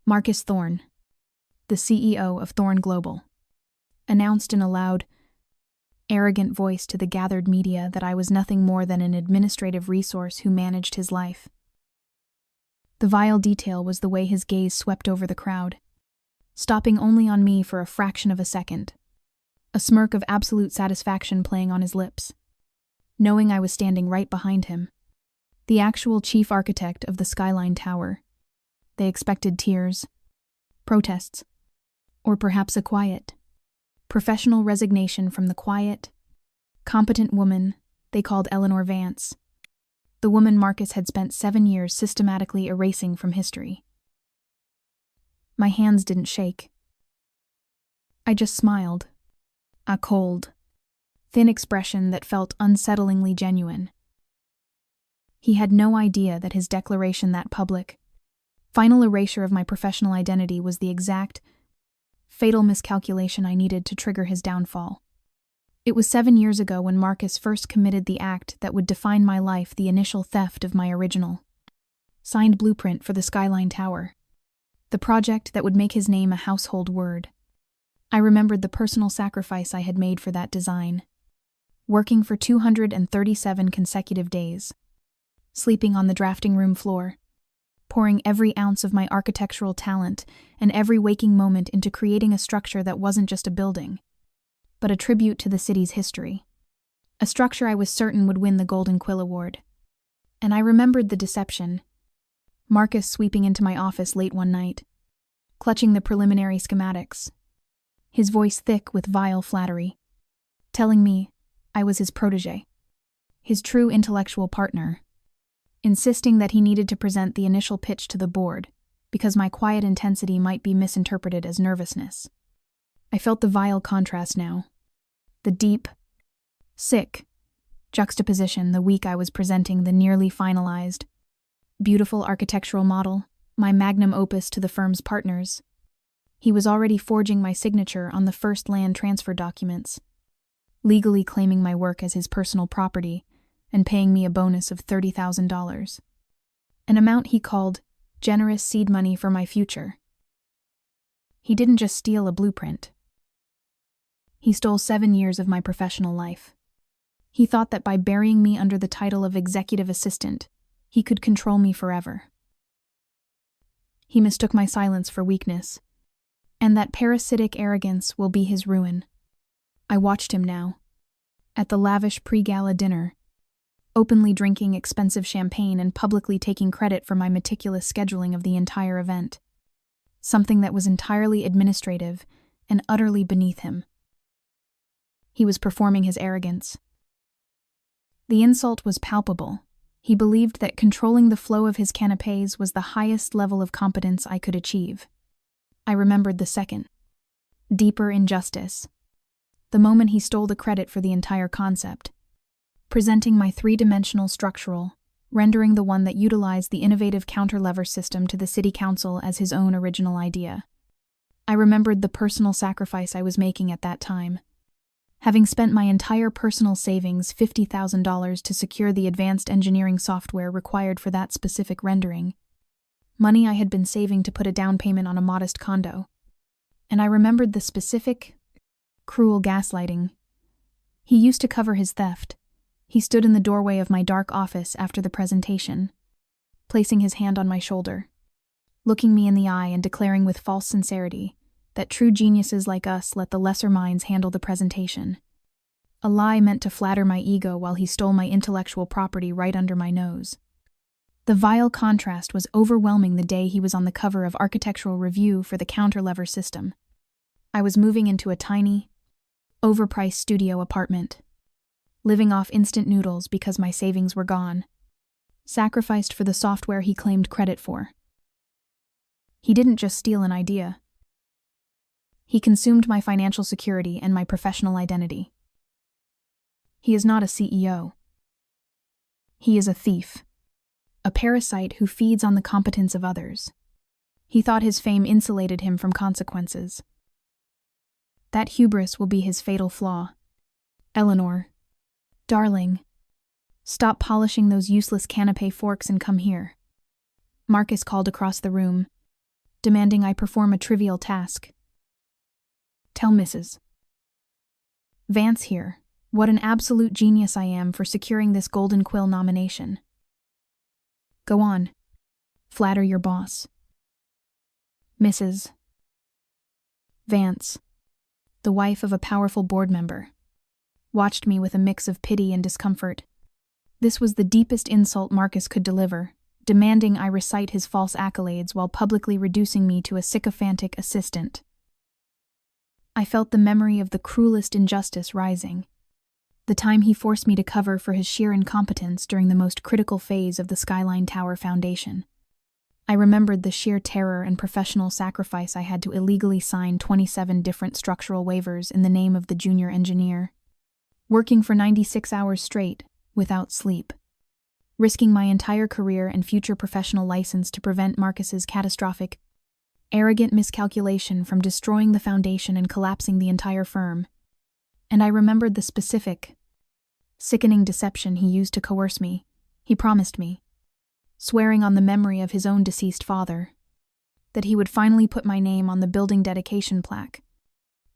Marcus Thorne, the CEO of Thorne Global, announced in a loud, arrogant voice to the gathered media that I was nothing more than an administrative resource who managed his life. The vile detail was the way his gaze swept over the crowd, stopping only on me for a fraction of a second, a smirk of absolute satisfaction playing on his lips, knowing I was standing right behind him, the actual chief architect of the Skyline Tower. They expected tears, protests, or perhaps a quiet, professional resignation from the quiet, competent woman they called Eleanor Vance, the woman Marcus had spent 7 years systematically erasing from history. My hands didn't shake. I just smiled, a cold, thin expression that felt unsettlingly genuine. He had no idea that his declaration that public, final erasure of my professional identity was the exact, fatal miscalculation I needed to trigger his downfall. It was 7 years ago when Marcus first committed the act that would define my life, the initial theft of my original, signed blueprint for the Skyline Tower, the project that would make his name a household word. I remembered the personal sacrifice I had made for that design, working for 237 consecutive days, sleeping on the drafting room floor, pouring every ounce of my architectural talent and every waking moment into creating a structure that wasn't just a building, but a tribute to the city's history. A structure I was certain would win the Golden Quill Award. And I remembered the deception. Marcus sweeping into my office late one night, clutching the preliminary schematics, his voice thick with vile flattery, telling me I was his protégé, his true intellectual partner, insisting that he needed to present the initial pitch to the board because my quiet intensity might be misinterpreted as nervousness. I felt the vile contrast now, the deep, sick juxtaposition the week I was presenting the nearly finalized, beautiful architectural model, my magnum opus to the firm's partners. He was already forging my signature on the first land transfer documents, legally claiming my work as his personal property and paying me a bonus of $30,000, an amount he called generous seed money for my future. He didn't just steal a blueprint. He stole 7 years of my professional life. He thought that by burying me under the title of executive assistant, he could control me forever. He mistook my silence for weakness, and that parasitic arrogance will be his ruin. I watched him now, at the lavish pre-gala dinner, openly drinking expensive champagne and publicly taking credit for my meticulous scheduling of the entire event, something that was entirely administrative and utterly beneath him. He was performing his arrogance. The insult was palpable. He believed that controlling the flow of his canapés was the highest level of competence I could achieve. I remembered the second, deeper injustice, the moment he stole the credit for the entire concept, presenting my three-dimensional structural, rendering the one that utilized the innovative counterlever system to the city council as his own original idea. I remembered the personal sacrifice I was making at that time. Having spent my entire personal savings, $50,000, to secure the advanced engineering software required for that specific rendering, money I had been saving to put a down payment on a modest condo. And I remembered the specific, cruel gaslighting. He used to cover his theft. He stood in the doorway of my dark office after the presentation, placing his hand on my shoulder, looking me in the eye and declaring with false sincerity that true geniuses like us let the lesser minds handle the presentation. A lie meant to flatter my ego while he stole my intellectual property right under my nose. The vile contrast was overwhelming the day he was on the cover of Architectural Review for the counterlever system. I was moving into a tiny, overpriced studio apartment, living off instant noodles because my savings were gone, sacrificed for the software he claimed credit for. He didn't just steal an idea. He consumed my financial security and my professional identity. He is not a CEO. He is a thief, a parasite who feeds on the competence of others. He thought his fame insulated him from consequences. That hubris will be his fatal flaw. Eleanor, darling, stop polishing those useless canapé forks and come here. Marcus called across the room, demanding I perform a trivial task. Tell Mrs. Vance here what an absolute genius I am for securing this Golden Quill nomination. Go on. Flatter your boss. Mrs. Vance, the wife of a powerful board member, watched me with a mix of pity and discomfort. This was the deepest insult Marcus could deliver, demanding I recite his false accolades while publicly reducing me to a sycophantic assistant. I felt the memory of the cruelest injustice rising. The time he forced me to cover for his sheer incompetence during the most critical phase of the Skyline Tower foundation. I remembered the sheer terror and professional sacrifice I had to illegally sign 27 different structural waivers in the name of the junior engineer, working for 96 hours straight, without sleep, risking my entire career and future professional license to prevent Marcus's catastrophic, arrogant miscalculation from destroying the foundation and collapsing the entire firm. And I remembered the specific, sickening deception he used to coerce me. He promised me, swearing on the memory of his own deceased father, that he would finally put my name on the building dedication plaque,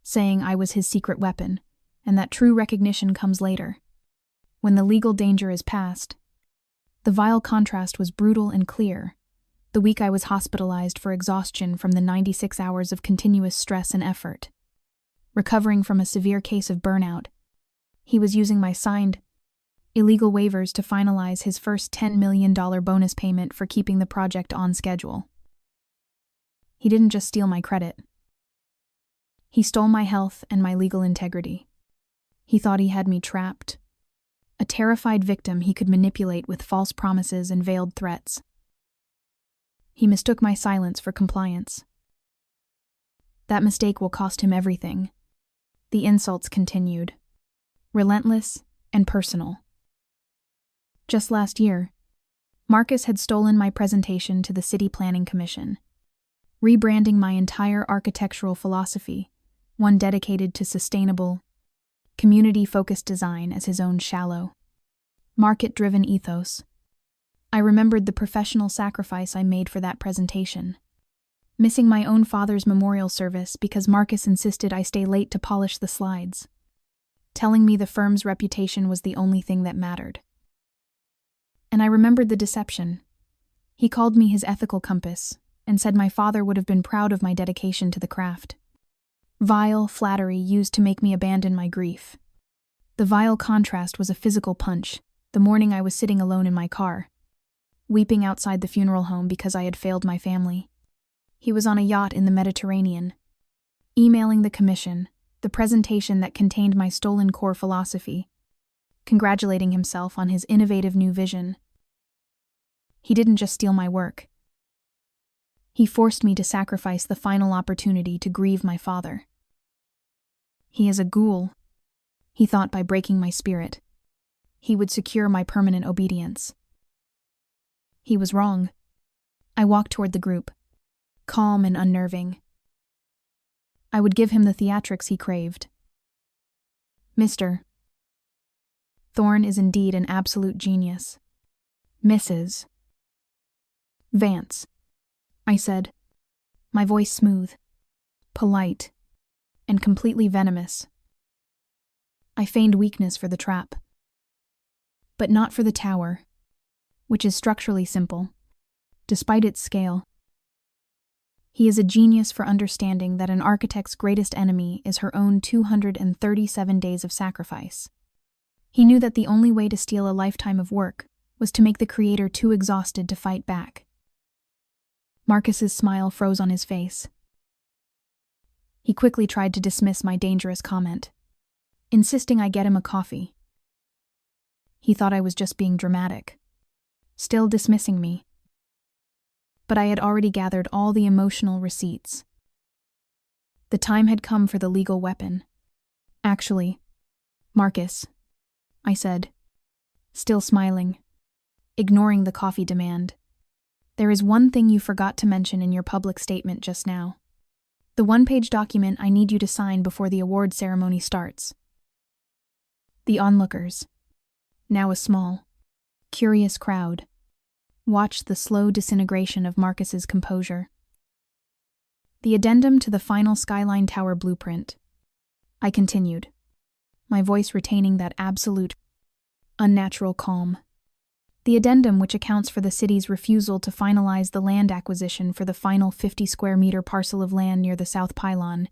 saying I was his secret weapon, and that true recognition comes later, when the legal danger is past. The vile contrast was brutal and clear. The week I was hospitalized for exhaustion from the 96 hours of continuous stress and effort, recovering from a severe case of burnout, he was using my signed, illegal waivers to finalize his first $10 million bonus payment for keeping the project on schedule. He didn't just steal my credit. He stole my health and my legal integrity. He thought he had me trapped, a terrified victim he could manipulate with false promises and veiled threats. He mistook my silence for compliance. That mistake will cost him everything. The insults continued, relentless and personal. Just last year, Marcus had stolen my presentation to the City Planning Commission, rebranding my entire architectural philosophy, one dedicated to sustainable, community-focused design, as his own shallow, market-driven ethos. I remembered the professional sacrifice I made for that presentation, missing my own father's memorial service because Marcus insisted I stay late to polish the slides, telling me the firm's reputation was the only thing that mattered. And I remembered the deception. He called me his ethical compass and said my father would have been proud of my dedication to the craft. Vile flattery used to make me abandon my grief. The vile contrast was a physical punch the morning I was sitting alone in my car, weeping outside the funeral home because I had failed my family. He was on a yacht in the Mediterranean, emailing the commission the presentation that contained my stolen core philosophy, congratulating himself on his innovative new vision. He didn't just steal my work. He forced me to sacrifice the final opportunity to grieve my father. He is a ghoul, he thought, by breaking my spirit, he would secure my permanent obedience. He was wrong. I walked toward the group, calm and unnerving. I would give him the theatrics he craved. Mr. Thorne is indeed an absolute genius. Mrs. Vance, I said, my voice smooth, polite, and completely venomous. I feigned weakness for the trap, but not for the tower, which is structurally simple, despite its scale. He is a genius for understanding that an architect's greatest enemy is her own 237 days of sacrifice. He knew that the only way to steal a lifetime of work was to make the creator too exhausted to fight back. Marcus's smile froze on his face. He quickly tried to dismiss my dangerous comment, insisting I get him a coffee. He thought I was just being dramatic, still dismissing me. But I had already gathered all the emotional receipts. The time had come for the legal weapon. Actually, Marcus, I said, still smiling, ignoring the coffee demand, there is one thing you forgot to mention in your public statement just now. The one-page document I need you to sign before the award ceremony starts. The onlookers, now a small, curious crowd, watched the slow disintegration of Marcus's composure. The addendum to the final Skyline Tower blueprint. I continued, my voice retaining that absolute, unnatural calm. The addendum which accounts for the city's refusal to finalize the land acquisition for the final 50-square-meter parcel of land near the South Pylon.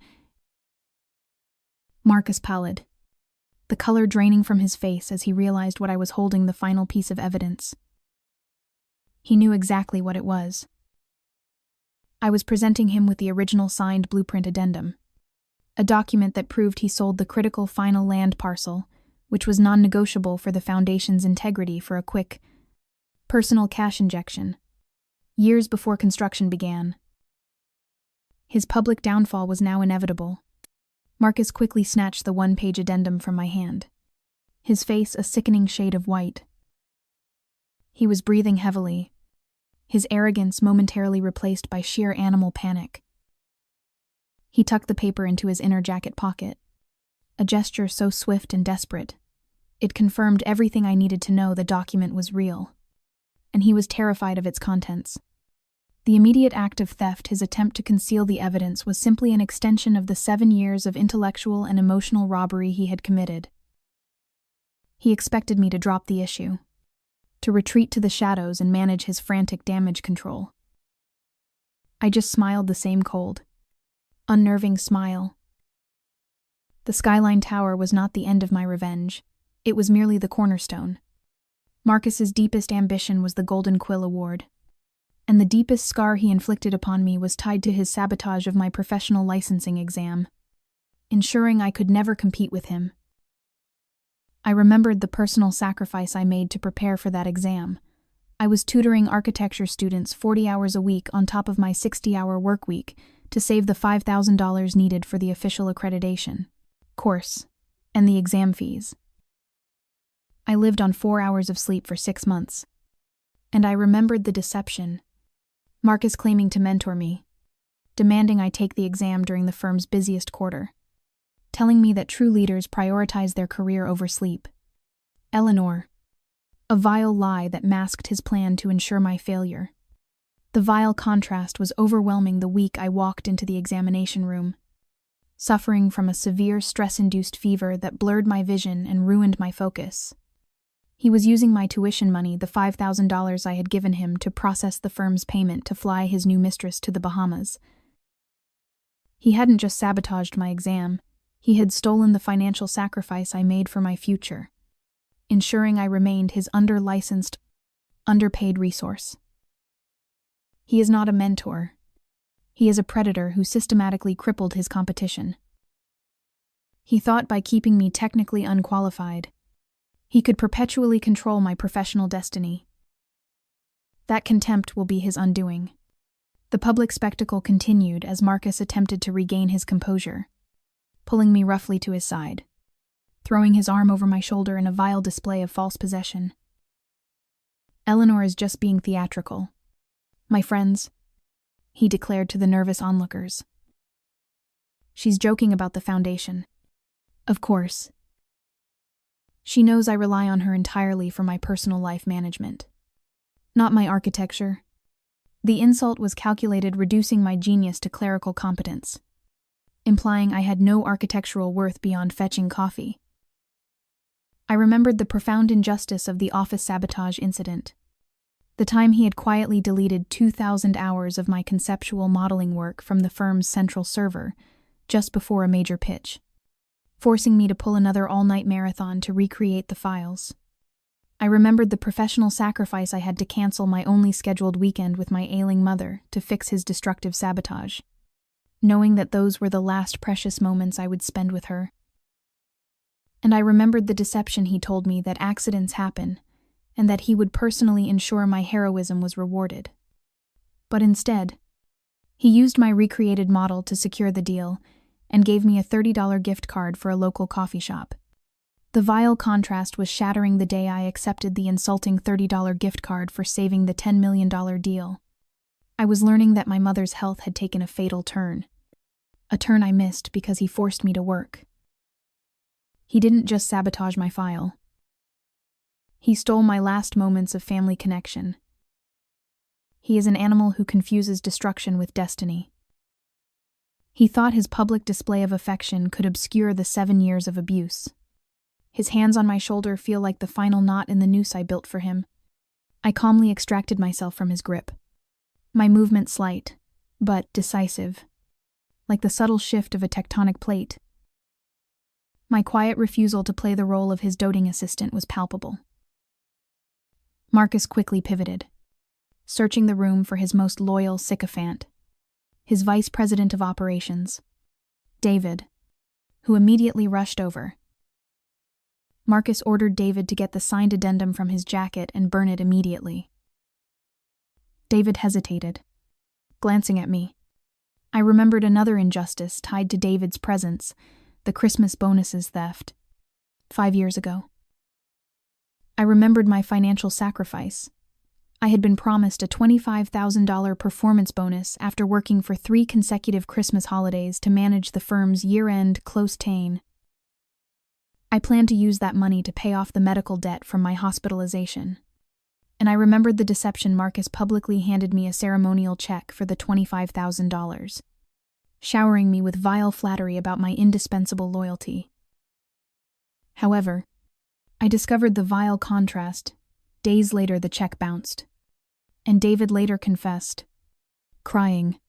Marcus pallid, the color draining from his face as he realized what I was holding the final piece of evidence. He knew exactly what it was. I was presenting him with the original signed blueprint addendum, a document that proved he sold the critical final land parcel, which was non-negotiable for the Foundation's integrity, for a quick, personal cash injection, years before construction began. His public downfall was now inevitable. Marcus quickly snatched the one-page addendum from my hand, his face a sickening shade of white. He was breathing heavily, his arrogance momentarily replaced by sheer animal panic. He tucked the paper into his inner jacket pocket, a gesture so swift and desperate. It confirmed everything I needed to know: the document was real, and he was terrified of its contents. The immediate act of theft, his attempt to conceal the evidence, was simply an extension of the 7 years of intellectual and emotional robbery he had committed. He expected me to drop the issue, to retreat to the shadows and manage his frantic damage control. I just smiled the same cold, unnerving smile. The Skyline Tower was not the end of my revenge. It was merely the cornerstone. Marcus's deepest ambition was the Golden Quill Award, and the deepest scar he inflicted upon me was tied to his sabotage of my professional licensing exam, ensuring I could never compete with him. I remembered the personal sacrifice I made to prepare for that exam. I was tutoring architecture students 40 hours a week on top of my 60-hour work week to save the $5,000 needed for the official accreditation course and the exam fees. I lived on 4 hours of sleep for 6 months, and I remembered the deception. Marcus claiming to mentor me, demanding I take the exam during the firm's busiest quarter, telling me that true leaders prioritize their career over sleep. Eleanor, a vile lie that masked his plan to ensure my failure. The vile contrast was overwhelming the week I walked into the examination room, suffering from a severe stress-induced fever that blurred my vision and ruined my focus. He was using my tuition money, the $5,000 I had given him, to process the firm's payment to fly his new mistress to the Bahamas. He hadn't just sabotaged my exam, he had stolen the financial sacrifice I made for my future, ensuring I remained his under-licensed, underpaid resource. He is not a mentor. He is a predator who systematically crippled his competition. He thought by keeping me technically unqualified, he could perpetually control my professional destiny. That contempt will be his undoing. The public spectacle continued as Marcus attempted to regain his composure, pulling me roughly to his side, throwing his arm over my shoulder in a vile display of false possession. Eleanor is just being theatrical. My friends, he declared to the nervous onlookers. She's joking about the Foundation. Of course. She knows I rely on her entirely for my personal life management, not my architecture. The insult was calculated, reducing my genius to clerical competence, implying I had no architectural worth beyond fetching coffee. I remembered the profound injustice of the office sabotage incident, the time he had quietly deleted 2,000 hours of my conceptual modeling work from the firm's central server just before a major pitch, forcing me to pull another all-night marathon to recreate the files. I remembered the professional sacrifice I had to cancel my only scheduled weekend with my ailing mother to fix his destructive sabotage, knowing that those were the last precious moments I would spend with her. And I remembered the deception he told me, that accidents happen, and that he would personally ensure my heroism was rewarded. But instead, he used my recreated model to secure the deal and gave me a $30 gift card for a local coffee shop. The vile contrast was shattering the day I accepted the insulting $30 gift card for saving the $10 million deal. I was learning that my mother's health had taken a fatal turn, a turn I missed because he forced me to work. He didn't just sabotage my file. He stole my last moments of family connection. He is an animal who confuses destruction with destiny. He thought his public display of affection could obscure the 7 years of abuse. His hands on my shoulder feel like the final knot in the noose I built for him. I calmly extracted myself from his grip. My movement slight, but decisive, like the subtle shift of a tectonic plate. My quiet refusal to play the role of his doting assistant was palpable. Marcus quickly pivoted, searching the room for his most loyal sycophant, his vice president of operations, David, who immediately rushed over. Marcus ordered David to get the signed addendum from his jacket and burn it immediately. David hesitated, glancing at me. I remembered another injustice tied to David's presence, the Christmas bonuses theft, 5 years ago. I remembered my financial sacrifice. I had been promised a $25,000 performance bonus after working for 3 consecutive Christmas holidays to manage the firm's year-end close-tain. I planned to use that money to pay off the medical debt from my hospitalization. And I remembered the deception Marcus publicly handed me a ceremonial check for the $25,000, showering me with vile flattery about my indispensable loyalty. However, I discovered the vile contrast. Days later, the check bounced, and David later confessed, crying,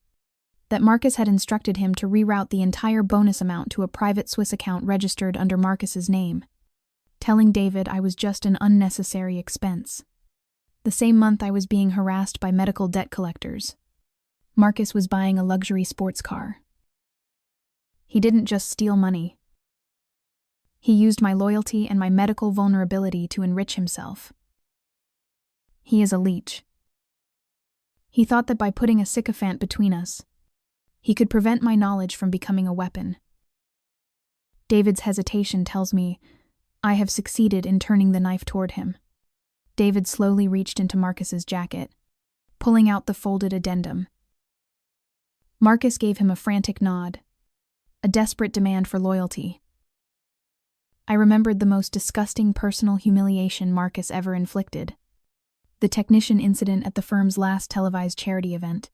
that Marcus had instructed him to reroute the entire bonus amount to a private Swiss account registered under Marcus's name, telling David I was just an unnecessary expense. The same month I was being harassed by medical debt collectors. Marcus was buying a luxury sports car. He didn't just steal money. He used my loyalty and my medical vulnerability to enrich himself. He is a leech. He thought that by putting a sycophant between us, he could prevent my knowledge from becoming a weapon. David's hesitation tells me I have succeeded in turning the knife toward him. David slowly reached into Marcus's jacket, pulling out the folded addendum. Marcus gave him a frantic nod, a desperate demand for loyalty. I remembered the most disgusting personal humiliation Marcus ever inflicted, the technician incident at the firm's last televised charity event.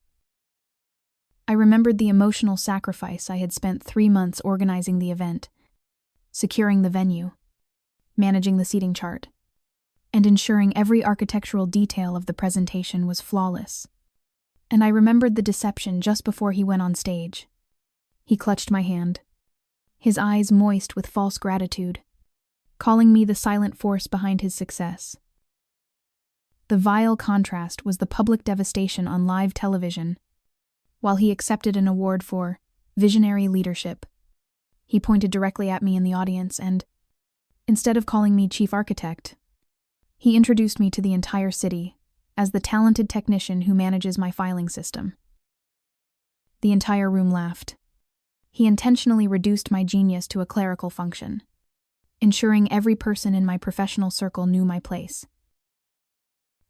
I remembered the emotional sacrifice I had spent 3 months organizing the event, securing the venue, managing the seating chart, and ensuring every architectural detail of the presentation was flawless. And I remembered the deception just before he went on stage. He clutched my hand, his eyes moist with false gratitude, calling me the silent force behind his success. The vile contrast was the public devastation on live television. While he accepted an award for visionary leadership, he pointed directly at me in the audience and, instead of calling me chief architect, he introduced me to the entire city as the talented technician who manages my filing system. The entire room laughed. He intentionally reduced my genius to a clerical function, ensuring every person in my professional circle knew my place.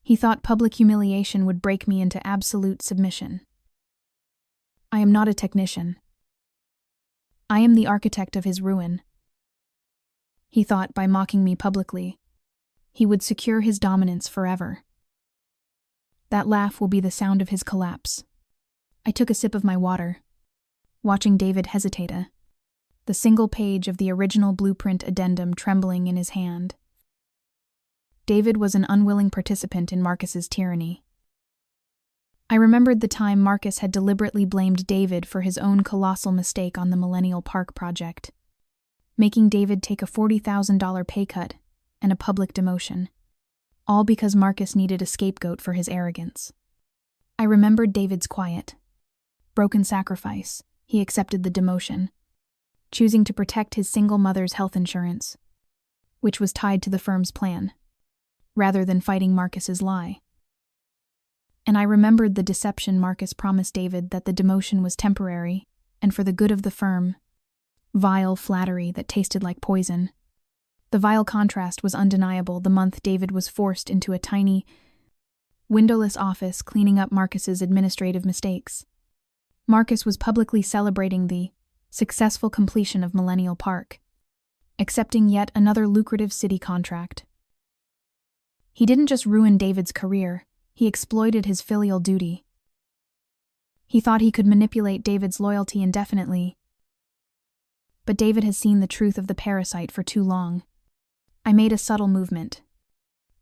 He thought public humiliation would break me into absolute submission. I am not a technician. I am the architect of his ruin. He thought by mocking me publicly, he would secure his dominance forever. That laugh will be the sound of his collapse. I took a sip of my water, watching David hesitate, the single page of the original blueprint addendum trembling in his hand. David was an unwilling participant in Marcus's tyranny. I remembered the time Marcus had deliberately blamed David for his own colossal mistake on the Millennial Park project, making David take a $40,000 pay cut and a public demotion, all because Marcus needed a scapegoat for his arrogance. I remembered David's quiet, broken sacrifice. He accepted the demotion, choosing to protect his single mother's health insurance, which was tied to the firm's plan, rather than fighting Marcus's lie. And I remembered the deception Marcus promised David that the demotion was temporary and for the good of the firm. Vile flattery that tasted like poison. The vile contrast was undeniable the month David was forced into a tiny, windowless office cleaning up Marcus's administrative mistakes. Marcus was publicly celebrating the successful completion of Millennial Park, accepting yet another lucrative city contract. He didn't just ruin David's career, he exploited his filial duty. He thought he could manipulate David's loyalty indefinitely. But David has seen the truth of the parasite for too long. I made a subtle movement.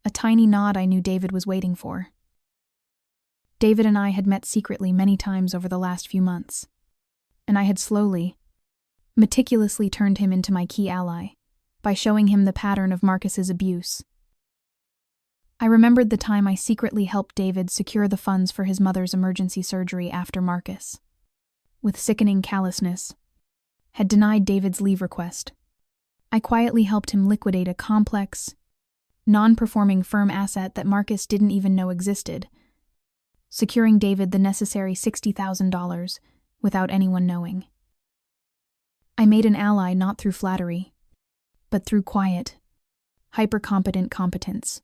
A tiny nod I knew David was waiting for. David and I had met secretly many times over the last few months, and I had slowly, meticulously turned him into my key ally by showing him the pattern of Marcus's abuse. I remembered the time I secretly helped David secure the funds for his mother's emergency surgery after Marcus, with sickening callousness, had denied David's leave request. I quietly helped him liquidate a complex, non-performing firm asset that Marcus didn't even know existed, securing David the necessary $60,000 without anyone knowing. I made an ally not through flattery, but through quiet, hyper-competent competence.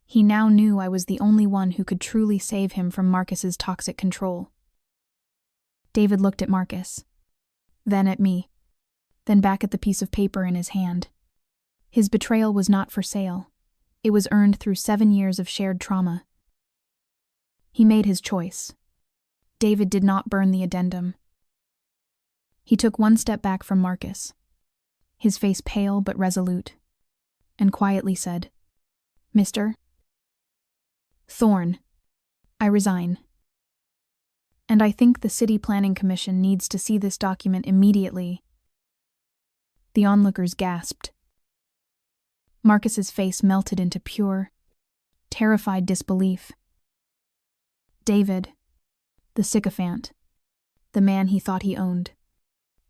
He now knew I was the only one who could truly save him from Marcus's toxic control. David looked at Marcus, then at me, then back at the piece of paper in his hand. His betrayal was not for sale. It was earned through 7 years of shared trauma. He made his choice. David did not burn the addendum. He took one step back from Marcus, his face pale but resolute, and quietly said, "Mr. Thorne, I resign. And I think the City Planning Commission needs to see this document immediately." The onlookers gasped. Marcus's face melted into pure, terrified disbelief. David, the sycophant, the man he thought he owned,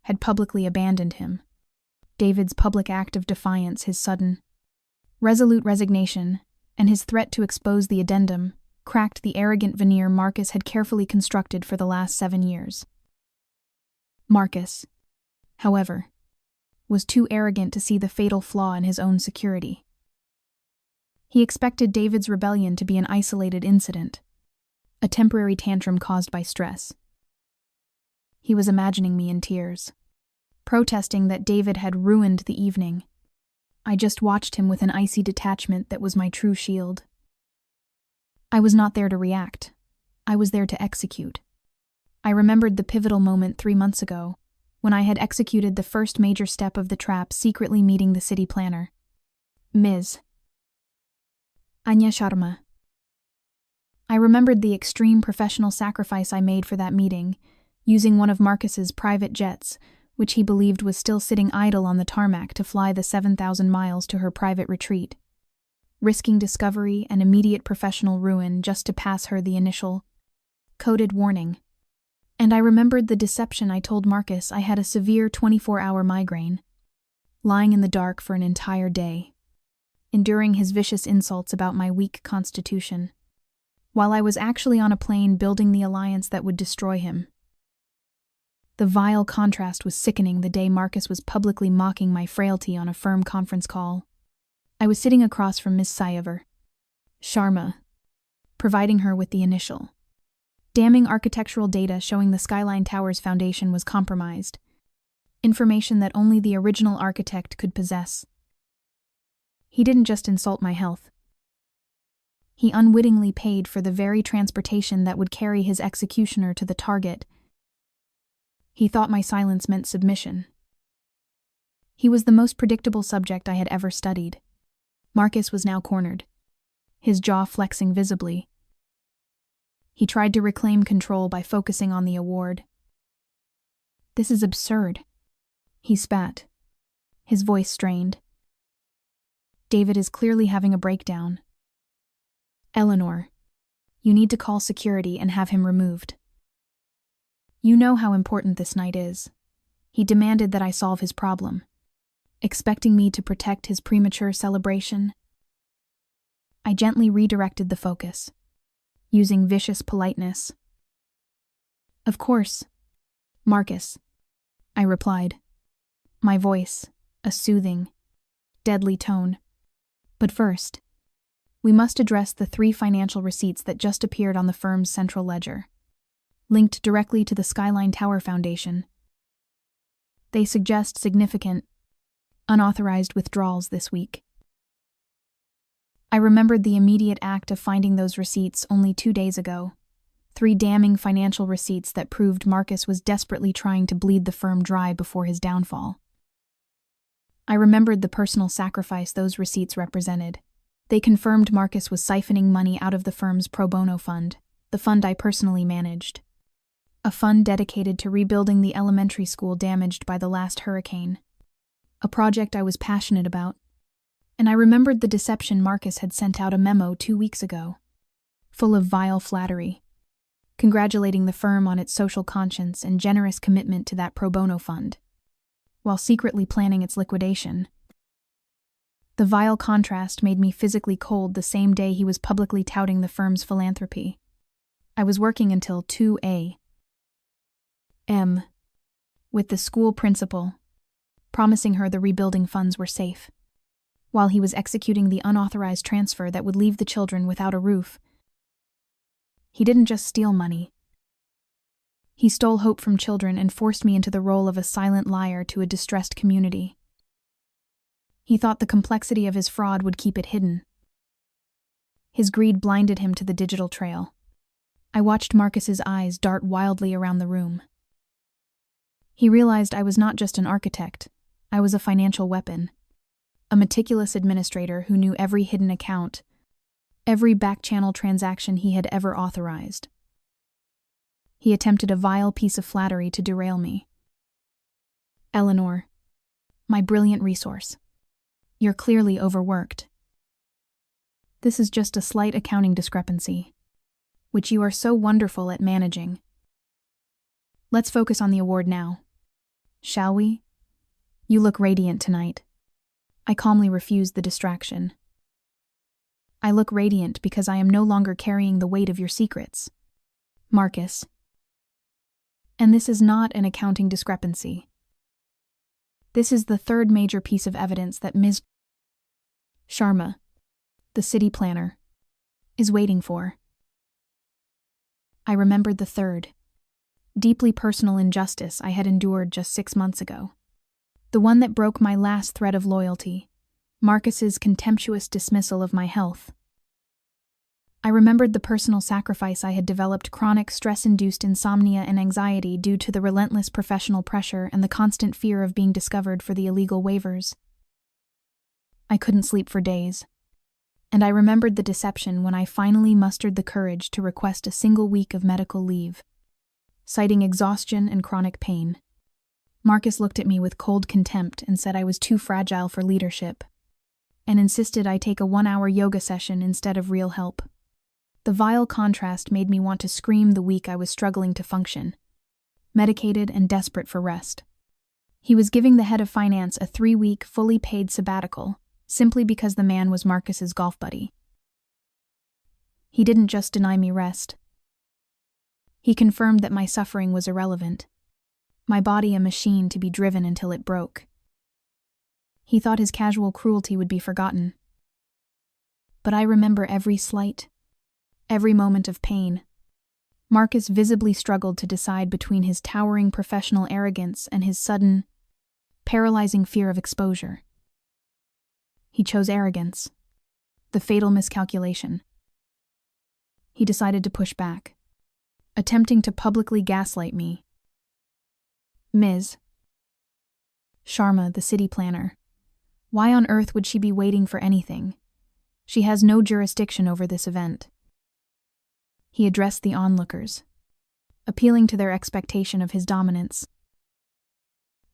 had publicly abandoned him. David's public act of defiance, his sudden, resolute resignation, and his threat to expose the addendum cracked the arrogant veneer Marcus had carefully constructed for the last 7 years. Marcus, however, was too arrogant to see the fatal flaw in his own security. He expected David's rebellion to be an isolated incident, a temporary tantrum caused by stress. He was imagining me in tears, protesting that David had ruined the evening. I just watched him with an icy detachment that was my true shield. I was not there to react. I was there to execute. I remembered the pivotal moment 3 months ago, when I had executed the first major step of the trap, secretly meeting the city planner, Ms. Anya Sharma. I remembered the extreme professional sacrifice I made for that meeting, using one of Marcus's private jets, which he believed was still sitting idle on the tarmac, to fly the 7,000 miles to her private retreat, risking discovery and immediate professional ruin just to pass her the initial, coded warning. And I remembered the deception I told Marcus I had a severe 24-hour migraine, lying in the dark for an entire day, enduring his vicious insults about my weak constitution, while I was actually on a plane building the alliance that would destroy him. The vile contrast was sickening the day Marcus was publicly mocking my frailty on a firm conference call. I was sitting across from Miss Sayover, Sharma, providing her with the initial, damning architectural data showing the Skyline Tower's foundation was compromised, information that only the original architect could possess. He didn't just insult my health. He unwittingly paid for the very transportation that would carry his executioner to the target. He thought my silence meant submission. He was the most predictable subject I had ever studied. Marcus was now cornered, his jaw flexing visibly. He tried to reclaim control by focusing on the award. "This is absurd," he spat, his voice strained. "David is clearly having a breakdown. Eleanor, you need to call security and have him removed. You know how important this night is." He demanded that I solve his problem, expecting me to protect his premature celebration. I gently redirected the focus, using vicious politeness. "Of course, Marcus," I replied, my voice a soothing, deadly tone. "But first, we must address the 3 financial receipts that just appeared on the firm's central ledger, linked directly to the Skyline Tower Foundation. They suggest significant, unauthorized withdrawals this week." I remembered the immediate act of finding those receipts only 2 days ago, 3 damning financial receipts that proved Marcus was desperately trying to bleed the firm dry before his downfall. I remembered the personal sacrifice those receipts represented. They confirmed Marcus was siphoning money out of the firm's pro bono fund, the fund I personally managed. A fund dedicated to rebuilding the elementary school damaged by the last hurricane. A project I was passionate about. And I remembered the deception Marcus had sent out a memo 2 weeks ago, full of vile flattery, congratulating the firm on its social conscience and generous commitment to that pro bono fund, while secretly planning its liquidation. The vile contrast made me physically cold the same day he was publicly touting the firm's philanthropy. I was working until 2 a.m. with the school principal, promising her the rebuilding funds were safe, while he was executing the unauthorized transfer that would leave the children without a roof. He didn't just steal money. He stole hope from children and forced me into the role of a silent liar to a distressed community. He thought the complexity of his fraud would keep it hidden. His greed blinded him to the digital trail. I watched Marcus's eyes dart wildly around the room. He realized I was not just an architect, I was a financial weapon. A meticulous administrator who knew every hidden account, every back-channel transaction he had ever authorized. He attempted a vile piece of flattery to derail me. Eleanor, my brilliant resource. You're clearly overworked. This is just a slight accounting discrepancy, which you are so wonderful at managing. Let's focus on the award now, shall we? You look radiant tonight. I calmly refused the distraction. I look radiant because I am no longer carrying the weight of your secrets, Marcus. And this is not an accounting discrepancy. This is the third major piece of evidence that Ms. Sharma, the city planner, is waiting for. I remembered the third, deeply personal injustice I had endured just 6 months ago. The one that broke my last thread of loyalty, Marcus's contemptuous dismissal of my health. I remembered the personal sacrifice I had developed chronic stress-induced insomnia and anxiety due to the relentless professional pressure and the constant fear of being discovered for the illegal waivers. I couldn't sleep for days. And I remembered the deception when I finally mustered the courage to request a single week of medical leave, citing exhaustion and chronic pain. Marcus looked at me with cold contempt and said I was too fragile for leadership, and insisted I take a 1-hour yoga session instead of real help. The vile contrast made me want to scream the week I was struggling to function, medicated and desperate for rest. He was giving the head of finance a 3-week, fully paid sabbatical, simply because the man was Marcus's golf buddy. He didn't just deny me rest. He confirmed that my suffering was irrelevant, my body a machine to be driven until it broke. He thought his casual cruelty would be forgotten. But I remember every slight, every moment of pain. Marcus visibly struggled to decide between his towering professional arrogance and his sudden, paralyzing fear of exposure. He chose arrogance, the fatal miscalculation. He decided to push back, attempting to publicly gaslight me. Ms. Sharma, the city planner. Why on earth would she be waiting for anything? She has no jurisdiction over this event. He addressed the onlookers, appealing to their expectation of his dominance.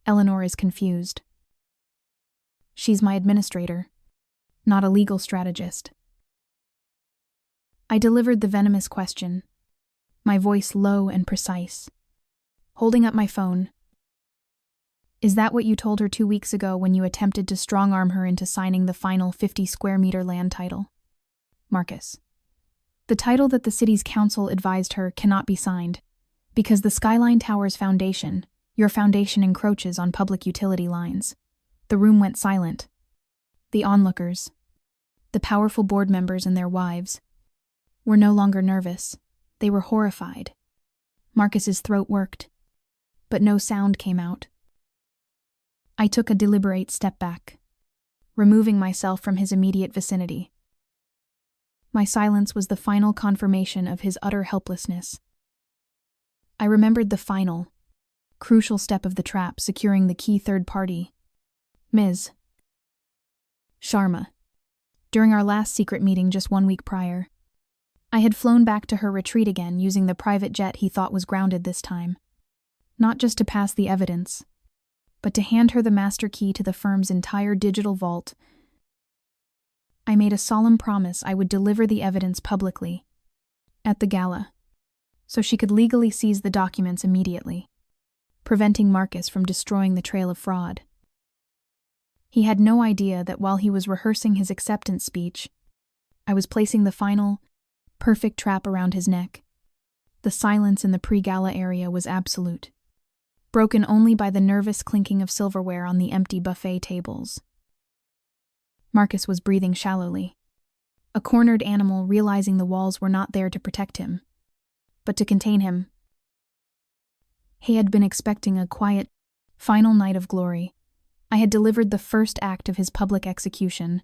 Eleanor is confused. She's my administrator, not a legal strategist. I delivered the venomous question, my voice low and precise, holding up my phone. Is that what you told her 2 weeks ago when you attempted to strong-arm her into signing the final 50-square-meter land title? Marcus. The title that the city's council advised her cannot be signed, because the Skyline Towers Foundation, your foundation, encroaches on public utility lines. The room went silent. The onlookers, the powerful board members and their wives, were no longer nervous. They were horrified. Marcus's throat worked, but no sound came out. I took a deliberate step back, removing myself from his immediate vicinity. My silence was the final confirmation of his utter helplessness. I remembered the final, crucial step of the trap, securing the key third party, Ms. Sharma. During our last secret meeting just 1 week prior, I had flown back to her retreat again using the private jet he thought was grounded this time. Not just to pass the evidence, but to hand her the master key to the firm's entire digital vault. I made a solemn promise I would deliver the evidence publicly, at the gala, so she could legally seize the documents immediately, preventing Marcus from destroying the trail of fraud. He had no idea that while he was rehearsing his acceptance speech, I was placing the final, perfect trap around his neck. The silence in the pre-gala area was absolute, broken only by the nervous clinking of silverware on the empty buffet tables. Marcus was breathing shallowly, a cornered animal realizing the walls were not there to protect him, but to contain him. He had been expecting a quiet, final night of glory. I had delivered the first act of his public execution.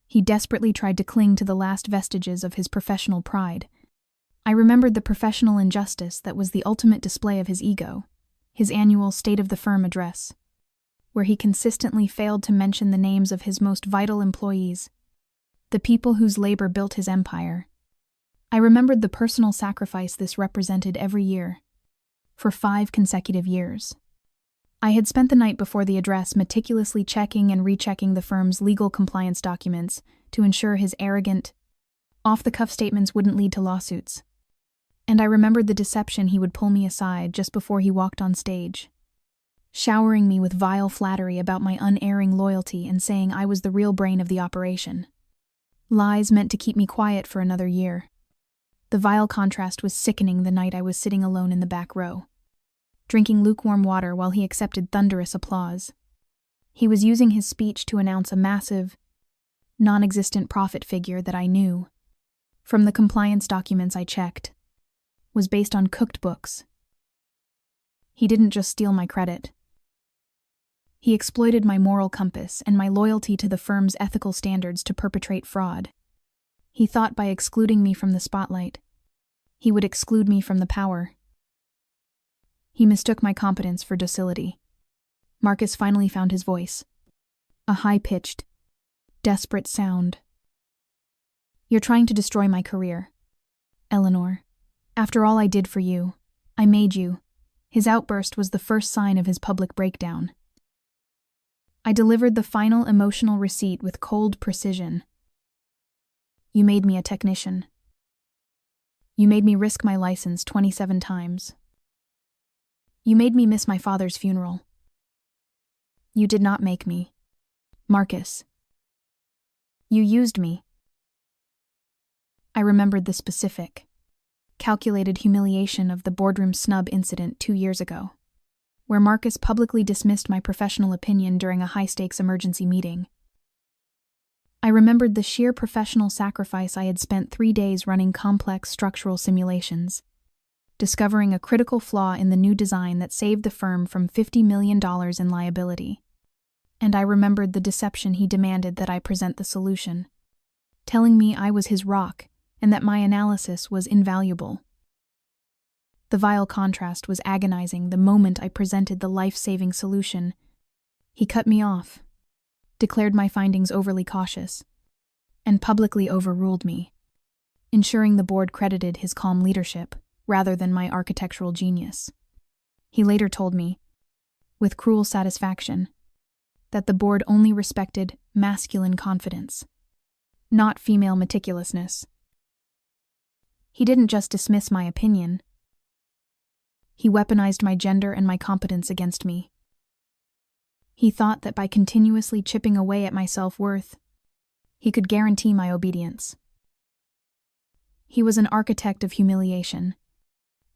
He desperately tried to cling to the last vestiges of his professional pride. I remembered the professional injustice that was the ultimate display of his ego, his annual State of the Firm address, where he consistently failed to mention the names of his most vital employees, the people whose labor built his empire. I remembered the personal sacrifice this represented every year, for 5 consecutive years. I had spent the night before the address meticulously checking and rechecking the firm's legal compliance documents to ensure his arrogant, off-the-cuff statements wouldn't lead to lawsuits. And I remembered the deception he would pull me aside just before he walked on stage, showering me with vile flattery about my unerring loyalty and saying I was the real brain of the operation. Lies meant to keep me quiet for another year. The vile contrast was sickening the night I was sitting alone in the back row, drinking lukewarm water while he accepted thunderous applause. He was using his speech to announce a massive, non-existent profit figure that I knew, from the compliance documents I checked, was based on cooked books. He didn't just steal my credit. He exploited my moral compass and my loyalty to the firm's ethical standards to perpetrate fraud. He thought by excluding me from the spotlight, he would exclude me from the power. He mistook my competence for docility. Marcus finally found his voice, a high-pitched, desperate sound. "You're trying to destroy my career, Eleanor. After all I did for you, I made you." His outburst was the first sign of his public breakdown. I delivered the final emotional receipt with cold precision. "You made me a technician. You made me risk my license 27 times. You made me miss my father's funeral. You did not make me, Marcus. You used me." I remembered the specific, calculated humiliation of the boardroom snub incident 2 years ago, where Marcus publicly dismissed my professional opinion during a high-stakes emergency meeting. I remembered the sheer professional sacrifice I had spent 3 days running complex structural simulations, discovering a critical flaw in the new design that saved the firm from $50 million in liability. And I remembered the deception he demanded that I present the solution, telling me I was his rock and that my analysis was invaluable. The vile contrast was agonizing the moment I presented the life-saving solution. He cut me off, declared my findings overly cautious, and publicly overruled me, ensuring the board credited his calm leadership rather than my architectural genius. He later told me, with cruel satisfaction, that the board only respected masculine confidence, not female meticulousness. He didn't just dismiss my opinion. He weaponized my gender and my competence against me. He thought that by continuously chipping away at my self-worth, he could guarantee my obedience. He was an architect of humiliation,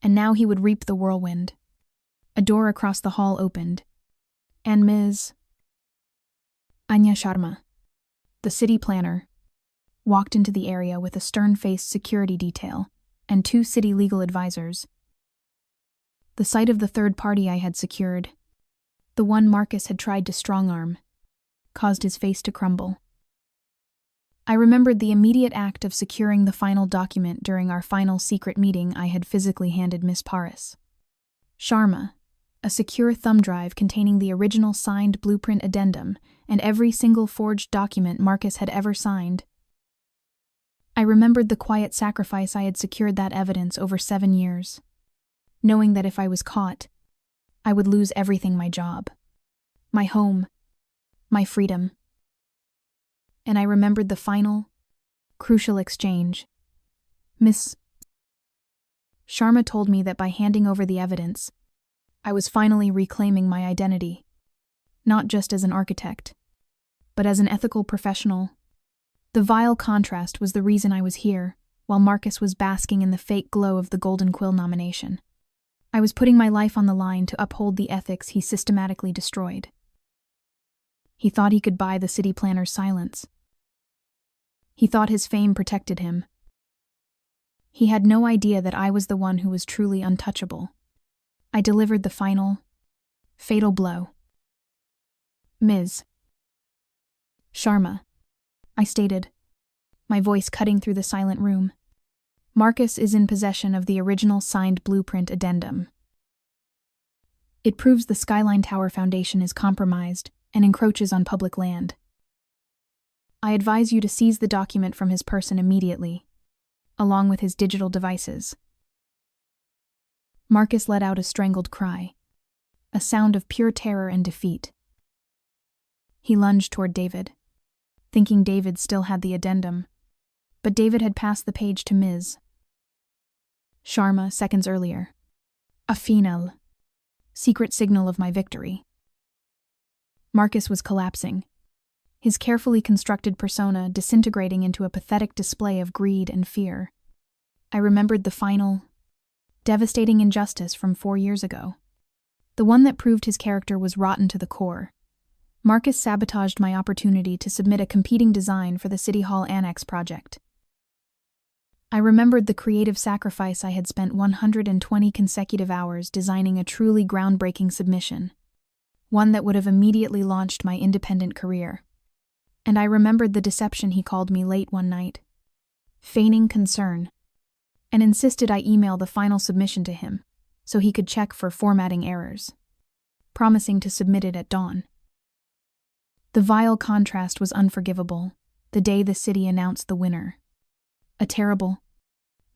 and now he would reap the whirlwind. A door across the hall opened, and Ms. Anya Sharma, the city planner, walked into the area with a stern-faced security detail and 2 city legal advisors. The sight of the third party I had secured, the one Marcus had tried to strong-arm, caused his face to crumble. I remembered the immediate act of securing the final document during our final secret meeting I had physically handed Miss Paris. Sharma, a secure thumb drive containing the original signed blueprint addendum and every single forged document Marcus had ever signed. I remembered the quiet sacrifice I had secured that evidence over 7 years, knowing that if I was caught, I would lose everything: my job, my home, my freedom. And I remembered the final, crucial exchange. Miss Sharma told me that by handing over the evidence, I was finally reclaiming my identity, not just as an architect, but as an ethical professional. The vile contrast was the reason I was here, while Marcus was basking in the fake glow of the Golden Quill nomination. I was putting my life on the line to uphold the ethics he systematically destroyed. He thought he could buy the city planner's silence. He thought his fame protected him. He had no idea that I was the one who was truly untouchable. I delivered the final, fatal blow. Ms. Sharma, I stated, my voice cutting through the silent room. Marcus is in possession of the original signed blueprint addendum. It proves the Skyline Tower Foundation is compromised and encroaches on public land. I advise you to seize the document from his person immediately, along with his digital devices. Marcus let out a strangled cry, a sound of pure terror and defeat. He lunged toward David, thinking David still had the addendum, but David had passed the page to Ms. Sharma seconds earlier. A final, secret signal of my victory. Marcus was collapsing, his carefully constructed persona disintegrating into a pathetic display of greed and fear. I remembered the final, devastating injustice from 4 years ago, the one that proved his character was rotten to the core. Marcus sabotaged my opportunity to submit a competing design for the City Hall Annex project. I remembered the creative sacrifice I had spent 120 consecutive hours designing a truly groundbreaking submission, one that would have immediately launched my independent career. And I remembered the deception he called me late one night, feigning concern, and insisted I email the final submission to him so he could check for formatting errors, promising to submit it at dawn. The vile contrast was unforgivable the day the city announced the winner. A terrible,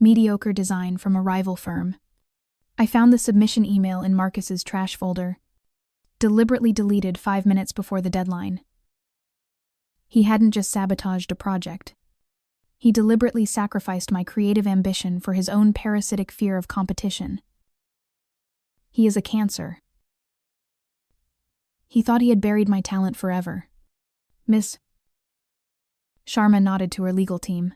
mediocre design from a rival firm. I found the submission email in Marcus's trash folder, deliberately deleted 5 minutes before the deadline. He hadn't just sabotaged a project. He deliberately sacrificed my creative ambition for his own parasitic fear of competition. He is a cancer. He thought he had buried my talent forever. Miss Sharma nodded to her legal team.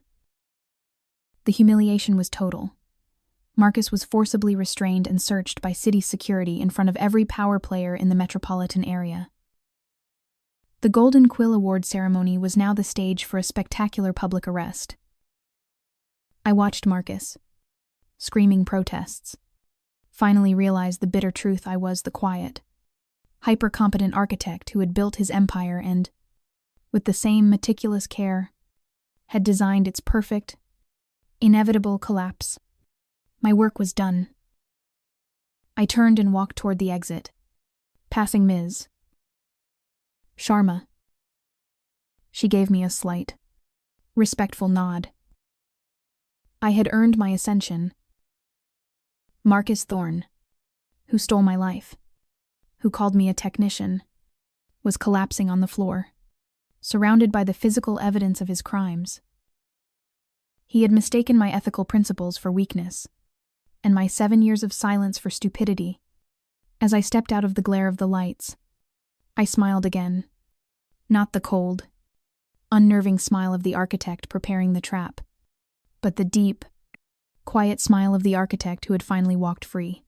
The humiliation was total. Marcus was forcibly restrained and searched by city security in front of every power player in the metropolitan area. The Golden Quill Award ceremony was now the stage for a spectacular public arrest. I watched Marcus, screaming protests, finally realized the bitter truth: I was the quiet, hyper-competent architect who had built his empire and, with the same meticulous care, had designed its perfect, inevitable collapse. My work was done. I turned and walked toward the exit, passing Ms. Sharma. She gave me a slight, respectful nod. I had earned my ascension. Marcus Thorne, who stole my life, who called me a technician, was collapsing on the floor, surrounded by the physical evidence of his crimes. He had mistaken my ethical principles for weakness, and my 7 years of silence for stupidity. As I stepped out of the glare of the lights, I smiled again. Not the cold, unnerving smile of the architect preparing the trap, but the deep, quiet smile of the architect who had finally walked free.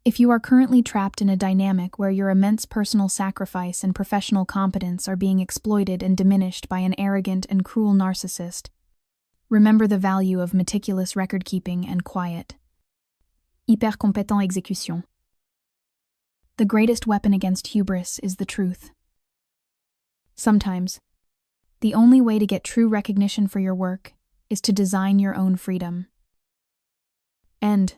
If you are currently trapped in a dynamic where your immense personal sacrifice and professional competence are being exploited and diminished by an arrogant and cruel narcissist, remember the value of meticulous record-keeping and quiet. Hyper-compétent exécution. The greatest weapon against hubris is the truth. Sometimes, The only way to get true recognition for your work is to design your own freedom. End.